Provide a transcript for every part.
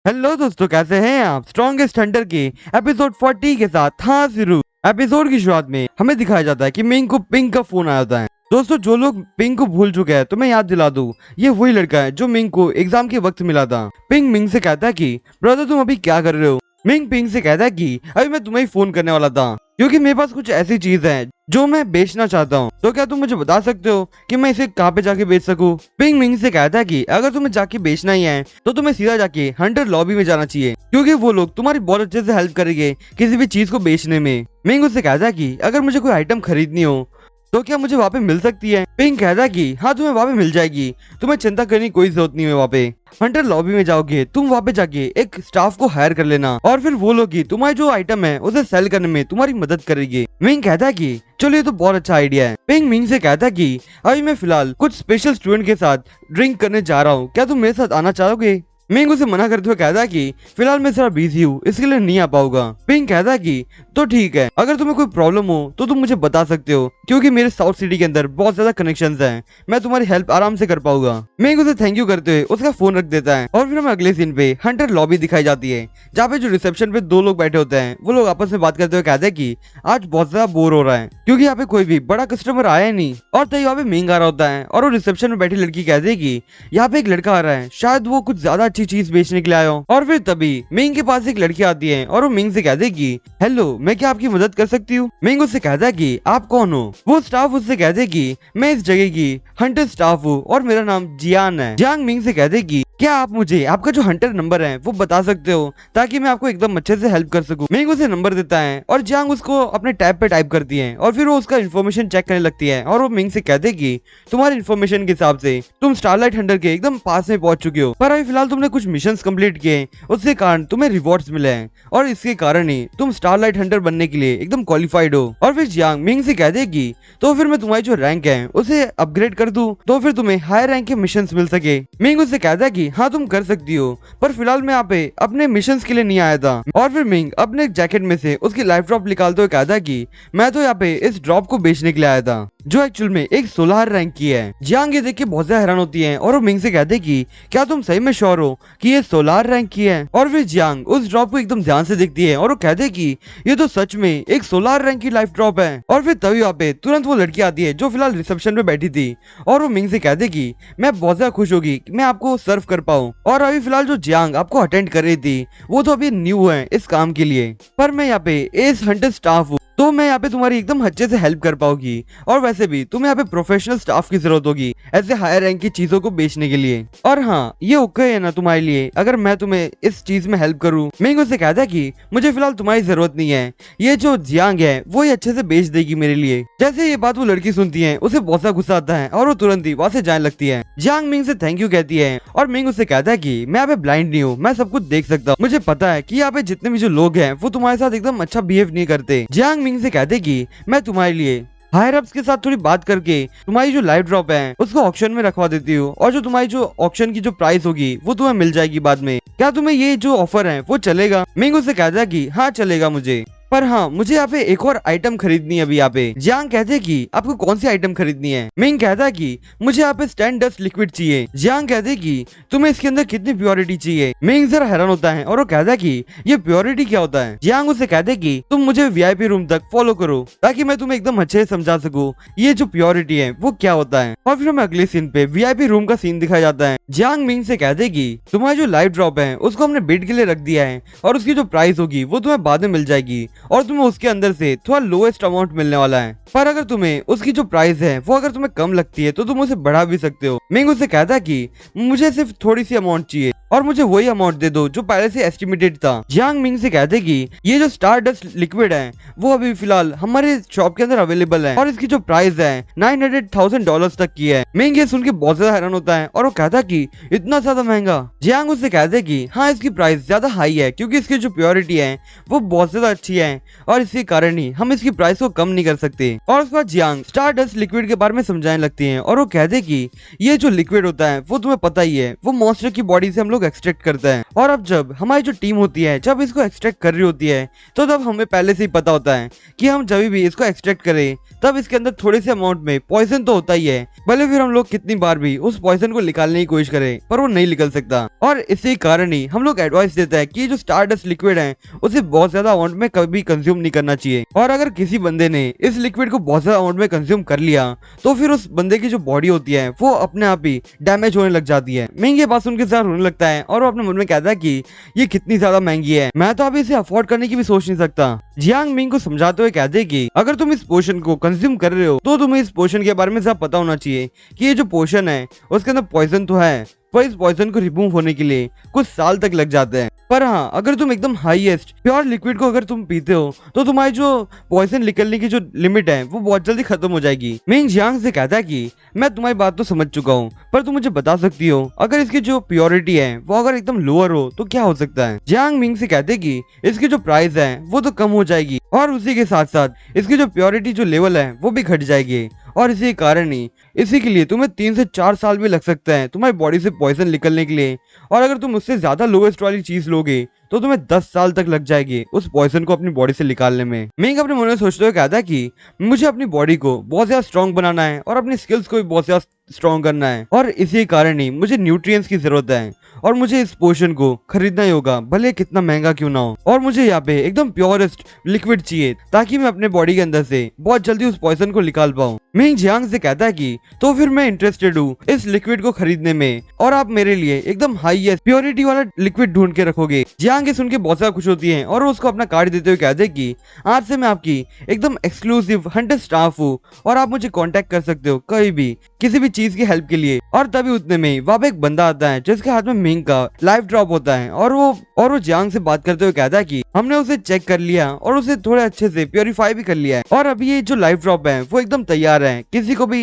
Hello दोस्तों, कैसे हैं आप? स्ट्रॉन्गेस्ट हंटर के एपिसोड 40 के साथ हाँ शुरू। एपिसोड की शुरुआत में हमें दिखाया जाता है कि मिंग को पिंग का फोन आया होता है। दोस्तों, जो लोग पिंग को भूल चुके हैं तो मैं याद दिला दूं, ये वही लड़का है जो मिंग को एग्जाम के वक्त मिला था। पिंग मिंग से कहता है कि ब्रदर तुम अभी क्या कर रहे हो। मिंग पिंग से कहता है कि अभी मैं तुम्हें ही फोन करने वाला था क्योंकि मेरे पास कुछ ऐसी चीज है जो मैं बेचना चाहता हूँ। तो क्या तुम मुझे बता सकते हो कि मैं इसे कहाँ पे जाके बेच सकूँ? पिंग मिंग से कहता है कि अगर तुम्हें जाके बेचना ही है तो तुम्हें सीधा जाके हंटर लॉबी में जाना चाहिए क्योंकि वो लोग तुम्हारी बहुत अच्छे से हेल्प करेंगे किसी भी चीज को बेचने में। मिंग उससे कहता है कि अगर मुझे कोई आइटम खरीदनी हो तो क्या मुझे वहाँ पे मिल सकती है? पिंग कहता है कि हाँ तुम्हें वहाँ पे मिल जाएगी, तुम्हें चिंता करने की कोई जरूरत नहीं है। वहाँ पे हंटर लॉबी में जाओगे, तुम वहाँ पे जाके एक स्टाफ को हायर कर लेना और फिर वो लोग ही तुम्हारे जो आइटम है उसे सेल करने में तुम्हारी मदद करेंगे। मिंग कहता है कि चलो ये तो बहुत अच्छा आइडिया है। पिंग मिंग से कहता है कि अभी मैं फिलहाल कुछ स्पेशल स्टूडेंट के साथ ड्रिंक करने जा रहा हूँ, क्या तुम मेरे साथ आना चाहोगे? मिंग उसे मना करते हुए कहता है कि फिलहाल मैं जरा बिजी हूँ, इसके लिए नहीं आ पाऊंगा। पिंग कहता है कि तो ठीक है, अगर तुम्हें कोई प्रॉब्लम हो तो तुम मुझे बता सकते हो क्योंकि मेरे साउथ सिटी के अंदर बहुत ज्यादा कनेक्शंस हैं, मैं तुम्हारी हेल्प आराम से कर पाऊंगा। मिंग उसे थैंक यू करते हुए उसका फोन रख देता है और फिर हमें अगले सीन पे हंटर लॉबी दिखाई जाती है जहाँ पे जो रिसेप्शन पे दो लोग बैठे होते हैं वो लोग आपस में बात करते हुए कहते हैं कि आज बहुत ज्यादा बोर हो रहा है क्योंकि यहाँ पे कोई भी बड़ा कस्टमर आया ही नहीं। और तभी यहाँ पे मिंग आ रहा होता है और वो रिसेप्शन में बैठी लड़की कहती है कि यहाँ पे एक लड़का आ रहा है, शायद वो कुछ ज्यादा अच्छी चीज बेचने के लिए आया हो। और फिर तभी मिंग के पास एक लड़की आती है और वो मिंग से कहती है कि हेलो, मैं क्या आपकी मदद कर सकती हूँ? मिंग उससे कहता है कि आप कौन हो? वो स्टाफ उससे कहते हैं कि मैं इस जगह की हंटर स्टाफ हूँ और मेरा नाम जियान है। जियांग मिंग से कहते हैं कि क्या आप मुझे आपका जो हंटर नंबर है वो बता सकते हो ताकि मैं आपको एकदम अच्छे से हेल्प कर सकूं। मिंग उसे नंबर देता है और जियांग उसको अपने टैब पे टाइप करती है और फिर वो उसका इन्फॉर्मेशन चेक करने लगती है और वो मिंग से कहते हैं कि तुम्हारी इन्फॉर्मेशन के हिसाब से तुम स्टारलाइट हंटर के एकदम पास में पहुंच चुके हो, पर अभी फिलहाल तुमने कुछ मिशन कंप्लीट किए, उसके कारण तुम्हें रिवॉर्ड्स मिले हैं और इसके कारण ही तुम स्टारलाइट हंटर बनने के लिए एकदम क्वालिफाइड हो। और फिर जियांग मिंग से कहते हैं कि तो फिर मैं तुम्हारी जो रैंक है उसे अपग्रेड कर दूं तो फिर तुम्हें हायर रैंक के मिशन मिल सके। मिंग उससे कहता है कि हाँ तुम कर सकती हो, पर फिलहाल मैं यहाँ पे अपने मिशंस के लिए नहीं आया था। और फिर मिंग अपने जैकेट में से उसकी लाइफ ड्रॉप निकालते हुए कहता है कि मैं तो यहाँ पे इस ड्रॉप को बेचने के लिए आया था जो एक्चुअल में एक 16 रैंक की है। जियांग ये देख के बहुत ज्यादा हैरान होती है और वो मिंग से कहते हैं कि क्या तुम सही में श्योर हो कि ये 16 रैंक की है? और फिर जियांग उस ड्रॉप को एकदम ध्यान से देखती है और वो कहते हैं कि ये तो सच में एक 16 रैंक की लाइफ ड्रॉप है। और फिर तभी वहाँ पे तुरंत वो लड़की आती है जो फिलहाल रिसेप्शन पे बैठी थी और वो मिंग से कहते हैं कि मैं बहुत ज्यादा खुश होगी कि मैं आपको सर्व कर पाऊँ। और अभी फिलहाल जो जियांग आपको अटेंड कर रही थी वो तो अभी न्यू है इस काम के लिए, पर मैं यहाँ पे एस हंटर स्टाफ हूँ तो मैं यहाँ पे तुम्हारी एकदम अच्छे से हेल्प कर पाऊंगी और वैसे भी तुम्हें यहाँ पे प्रोफेशनल स्टाफ की जरूरत होगी ऐसे हायर रैंक की चीजों को बेचने के लिए। और हाँ, ये ओके है ना तुम्हारे लिए अगर मैं तुम्हें इस चीज में हेल्प करूँ? मिंग उससे कहता है कि मुझे फिलहाल तुम्हारी जरूरत नहीं है, ये जो जियांग है वो ही अच्छे से बेच देगी मेरे लिए। जैसे ये बात वो लड़की सुनती है उसे बहुत सा गुस्सा आता है और वो तुरंत ही वहाँ से जाने लगती है। जियांग मिंग से थैंक यू कहती है और मिंग उससे कहता है कि मैं यहाँ पे ब्लाइंड नहीं हूँ, मैं सब कुछ देख सकता हूँ, मुझे पता है कि यहाँ पे जितने भी जो लोग हैं वो तुम्हारे साथ एकदम अच्छा बिहेव नहीं करते। जियांग मिंग से कहते कि मैं तुम्हारे लिए हायर अप्स के साथ थोड़ी बात करके तुम्हारी जो लाइफ ड्रॉप है उसको ऑक्शन में रखवा देती हूँ और जो तुम्हारी जो ऑक्शन की जो प्राइस होगी वो तुम्हें मिल जाएगी बाद में। क्या तुम्हें ये जो ऑफर है वो चलेगा? मिंग उससे कहता है कि हाँ चलेगा मुझे, पर हाँ मुझे यहाँ पे एक और आइटम खरीदनी है अभी यहाँ पे। जियांग कहते हैं कि आपको कौन सी आइटम खरीदनी है? मिंग कहता है कि मुझे यहाँ पे स्टैंड डस्ट लिक्विड चाहिए। जियांग कहते हैं कि तुम्हें इसके अंदर कितनी प्योरिटी चाहिए? मिंग जरा हैरान होता है और वो कहता है कि ये प्योरिटी क्या होता है? जियांग उससे कहते हैं कि तुम मुझे वीआईपी रूम तक फॉलो करो ताकि मैं तुम्हें एकदम अच्छे से समझा सकूँ ये जो प्योरिटी है वो क्या होता है। और फिर हमें अगले सीन पे वीआईपी रूम का सीन दिखाया जाता है। जियांग मिंग से कहते हैं कि तुम्हारी जो लाइफ ड्रॉप है उसको हमने बिड के लिए रख दिया है और उसकी जो प्राइस होगी वो तुम्हें बाद में मिल जाएगी और तुम्हें उसके अंदर से थोड़ा लोएस्ट अमाउंट मिलने वाला है, पर अगर तुम्हें उसकी जो प्राइस है वो अगर तुम्हें कम लगती है तो तुम उसे बढ़ा भी सकते हो। मिंग उससे कहता है कि मुझे सिर्फ थोड़ी सी अमाउंट चाहिए और मुझे वही अमाउंट दे दो जो पहले से एस्टिमेटेड था। जियांग मिंग से कहते कि ये जो स्टार डस्ट लिक्विड है वो अभी फिलहाल हमारे शॉप के अंदर अवेलेबल है और इसकी जो प्राइस है $900,000 तक की है। मिंग ये सुन के बहुत ज्यादा हैरान होता है और वो कहता कि इतना ज्यादा महंगा? जियांग उससे कहते कि हाँ इसकी प्राइस ज्यादा हाई है क्योंकि इसकी जो प्योरिटी है वो बहुत ज्यादा अच्छी है और इसी कारण ही हम इसकी प्राइस को कम नहीं कर सकते। और उसके बाद जियांग स्टार डस्ट लिक्विड के बारे में समझाने लगती है और वो कहते कि ये जो लिक्विड होता है वो तुम्हें पता ही है, वो मॉन्स्टर की बॉडी से हम लोग लोग एक्सट्रैक्ट करते हैं। और अब जब हमारी जो टीम होती है जब इसको एक्सट्रैक्ट कर रही होती है तो तब हमें पहले से ही पता होता है कि हम जब भी इसको एक्सट्रैक्ट करें तब इसके अंदर थोड़े से अमाउंट में पॉइजन तो होता ही है, भले फिर हम लोग कितनी बार भी उस पॉइजन को निकालने की कोशिश करें पर वो नहीं निकल सकता। और इसी कारण ही हम लोग एडवाइस देता है कि जो स्टारडस्ट लिक्विड है उसे बहुत ज्यादा अमाउंट में कभी कंज्यूम नहीं करना चाहिए। और अगर किसी बंदे ने इस लिक्विड को बहुत ज्यादा अमाउंट में कंज्यूम कर लिया तो फिर उस बंदे की जो बॉडी होती है वो अपने आप ही डैमेज होने लग जाती है। मिंग ये बात सुनकर जरा रोने लगता है और वो अपने मन में कहता है कि ये कितनी ज्यादा महंगी है, मैं तो अभी इसे अफोर्ड करने की भी सोच नहीं सकता। जियांग मिंग को समझाते हुए कहते हैं कि अगर तुम इस पोशन को कंज्यूम कर रहे हो तो तुम्हें इस पोशन के बारे में सब पता होना चाहिए कि ये जो पोशन है उसके अंदर पॉइजन तो है पर इस पॉइजन को रिमूव होने के लिए कुछ साल तक लग जाते हैं। पर हाँ, अगर तुम एकदम हाईएस्ट प्योर लिक्विड को अगर तुम पीते हो तो तुम्हारी जो पॉइजन निकलने की जो लिमिट है वो बहुत जल्दी खत्म हो जाएगी। मिंग जियांग से कहता है कि मैं तुम्हारी बात तो समझ चुका हूँ पर तुम मुझे बता सकती हो अगर इसकी जो प्योरिटी है वो अगर एकदम लोअर हो तो क्या हो सकता है। जियांग मिंग से कहते हैं कि इसकी जो प्राइस है वो तो कम हो जाएगी और उसी के साथ साथ इसकी जो प्योरिटी जो लेवल है वो भी घट जाएगी और इसी कारण ही इसी के लिए तुम्हें 3 से 4 साल भी लग सकता है तुम्हारी बॉडी से पॉइजन निकलने के लिए। और अगर तुम उससे ज्यादा लोएस्ट वाली चीज लोगे तो तुम्हें 10 साल तक लग जाएगी उस पॉइजन को अपनी बॉडी से निकालने में। मिंग अपने मन में सोचते हुए कहता है कि मुझे अपनी बॉडी को बहुत ज्यादा स्ट्रॉन्ग बनाना है और अपनी स्किल्स को भी बहुत ज्यादा स्ट्रॉन्ग करना है और इसी कारण ही मुझे न्यूट्रिएंट्स की जरूरत है और मुझे इस पोशन को खरीदना ही होगा भले कितना महंगा क्यों ना हो। और मुझे यहाँ पे एकदम प्योरेस्ट लिक्विड चाहिए ताकि मैं अपने बॉडी के अंदर से बहुत जल्दी उस पॉइजन को निकाल पाऊँ। मिंग जियांग से कहता है कि तो फिर मैं इंटरेस्टेड हूँ इस लिक्विड को खरीदने में और आप मेरे लिए एकदम हाईएस्ट प्योरिटी वाला लिक्विड ढूंढ के रखोगे। जियांग ये सुन के बहुत ज्यादा खुश होती है और उसको अपना कार्ड देते हुए कहते हैं कि आज से मैं आपकी एकदम एक्सक्लूसिव हंटर स्टाफ हूँ और आप मुझे कांटेक्ट कर सकते हो कहीं भी किसी भी चीज की हेल्प के लिए। और तभी उतने में वहाँ पे एक बंदा आता है जिसके हाथ में मिंग का लाइफ ड्रॉप होता है और वो जियांग से बात करते हुए कहता है कि हमने उसे चेक कर लिया और उसे थोड़े अच्छे से प्योरीफाई भी कर लिया है और अभी ये जो लाइफ ड्रॉप है वो एकदम तैयार है किसी को भी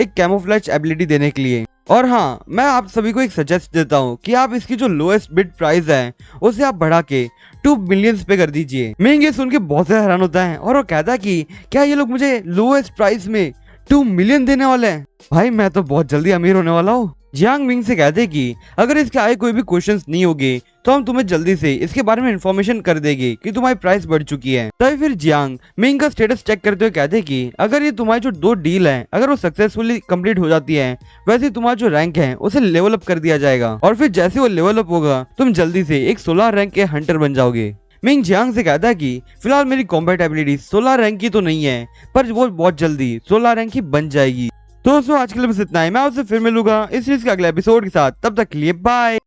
एक कैमोफ्लेज एबिलिटी देने के लिए। और हाँ, मैं आप सभी को एक सजेस्ट देता हूँ कि आप इसकी जो लोएस्ट बिड प्राइस है उसे आप बढ़ा के 2 मिलियन पे कर दीजिए। मिंग ये सुन के बहुत ज्यादा हैरान होता है और वो कहता है कि क्या ये लोग मुझे लोएस्ट प्राइस में 2 मिलियन देने वाले हैं? भाई मैं तो बहुत जल्दी अमीर होने वाला हूँ। जियांग मिंग से कहते हैं कि अगर इसके आए कोई भी क्वेश्चंस नहीं होंगे तो हम तुम्हें जल्दी से इसके बारे में इन्फॉर्मेशन कर देंगे कि तुम्हारी प्राइस बढ़ चुकी है। तभी फिर जियांग मिंग का स्टेटस चेक करते हुए कहते हैं कि अगर ये तुम्हारी जो 2 डील है अगर वो सक्सेसफुली कंप्लीट हो जाती है वैसे ही तुम्हारा जो रैंक है उसे लेवल अप कर दिया जाएगा और फिर जैसे वो लेवल अप होगा तुम जल्दी से एक 16 रैंक के हंटर बन जाओगे। मिंग जियांग से कहता है कि फिलहाल मेरी कॉम्बैट एबिलिटी 16 रैंक की तो नहीं है पर वो बहुत जल्दी 16 रैंक की बन जाएगी। दोस्तों आज के लिए बस इतना ही, मैं आपसे फिर मिलूंगा इस चीज के अगले एपिसोड के साथ, तब तक के लिए बाय।